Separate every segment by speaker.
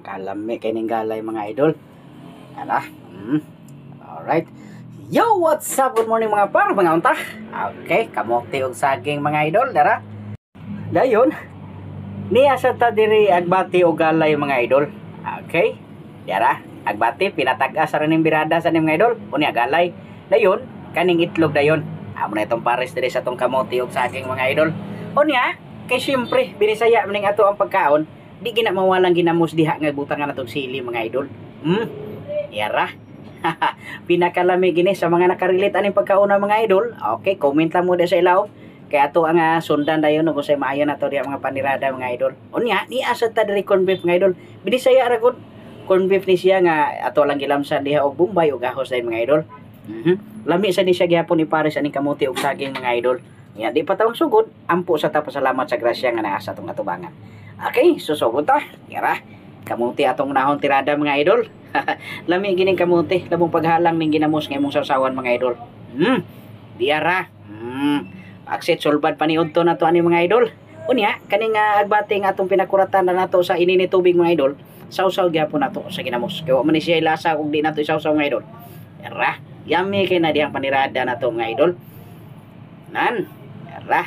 Speaker 1: Kalami kay ning galay mga idol. Ala. Alright. Yo, what's up? Good morning mga par, mga unta. Okay, kamote og saging mga idol, dara. Dayon, niya sa ta diri agbati og galay mga idol. Okay? Dara, agbati pinatag-asa ra ning birada sa ning mga idol. Unya galay. Dayon, kaning itlog dayon. Amo na itong pares diri sa tong kamote og saging mga idol. Unya, kay syempre binisaya maning ato ang pagkaon. Di gina mawalang ginamos diha nga butangan natong sili mga idol. Yara. Pinakalami gini sa mga nakarelate aning pagkauna mga idol. Okay, comment lang mo sa ilaw. Kaya ato ang sundan dayon kung say maayo na to diha mga panirada mga idol. Unya, ni asa ta diri corn beef mga idol. Binisaya ra gud. Corn beef ni siya nga ato lang gilamsan diha og bombay og ahos dayon mga idol. Lami sa di siya gihapon ni pares aning kamuti og saging mga idol. Ya, di pa tawang sugod, ampo sa ta pasalamat sa grasya nga naa sa atong atubangan. Okay, susugod ta. Yara. Kamuti atong nahon tirada mga idol. Lami gining kamuti, labong paghalang ning ginamos nga imong sawsawan mga idol. Diara. Aksit sulbad paniudto na to ani mga idol. Unya, kaning agbati nga atong pinakuratan na nato sa inini tubig mga idol. Sawsaw gyapon nato sa ginamos. Kaya man ni siya ilasa kung di nato isawsaw mga idol. Yara. Yummy kay na diyang panirada na to mga idol. Nan. Yara.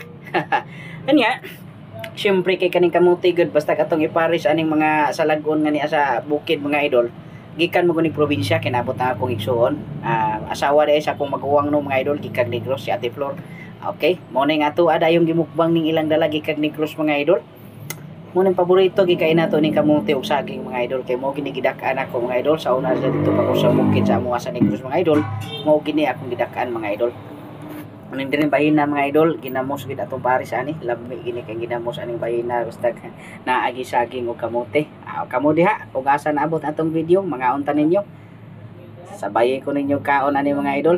Speaker 1: Anya. Siyempre kay kaning kamuti good basta katong iparis aning mga salagon nga niya sa bukid mga idol. Gikan mo kuning probinsya kinabot na akong igsuon. Asawa dai sa akong maguwang no mga idol gikan Negros si Ate Flor. Okay, mo ning ato ada yung gimukbang ning ilang dala gikan Negros mga idol. Mo ning paborito gikain nato ning kamuti og saging mga idol kay mo gini gidak-an ako mga idol sa una sa dito pa ko sa bukid sa amo sa Negros mga idol. Mo gini akong gidak-an mga idol. Aning diri bahina mga idol ginamos gid atong pares ani lami gini kay ginamos aning bahina basta naagi saging og kamote. Kamo diha ug asa naabot atong video mga unta ninyo. Sabay ko ninyo kaon ani mga idol.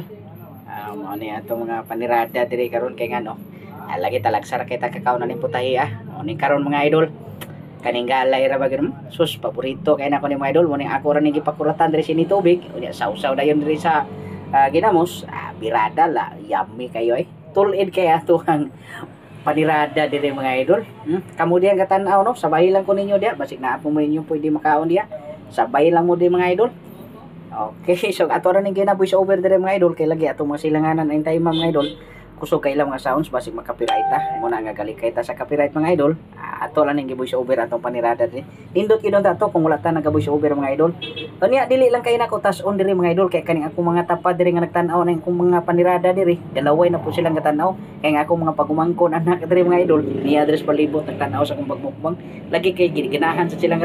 Speaker 1: Mao ni atong mga panirada diri karon kay ngano. Lagi talagsar kay ta kakaon ani putahi Mao ni karon mga idol. Kaning galay ra ba gyud sus paborito kay nako ni mga idol mo ni ako ra ni gipakuratan diri sini tubig unya sausaw dayon diri sa ginamos birada la yummy kayo tulid kay ato ang panirada diri mga idol. Kamo diyan katanaw no sabay lang ko ninyo diya basig na apo mo ninyo pwede makaon diya sabay lang mo di mga idol. Okay, so ato ra ning ginaboy sa over diri mga idol kay lagi ato mga silanganan ang time mga idol kusog kay lang mga sounds basig makapiright mo na nga galikay ta sa copyright mga idol. Ato lang ning giboy sa over atong panirada diri nindot kidon ta to kung wala ta nagaboy sa over mga idol. Unya dili lang kay nako tas on diri mga idol kay kaning akong mga tapad diri nga nagtan-aw na akong mga panirada diri dalaway na po silang gatan-aw kay nga akong mga pagumangkon anak diri mga idol ni address palibot nagtan-aw sa akong pagmukbang lagi kay ginahan sa silang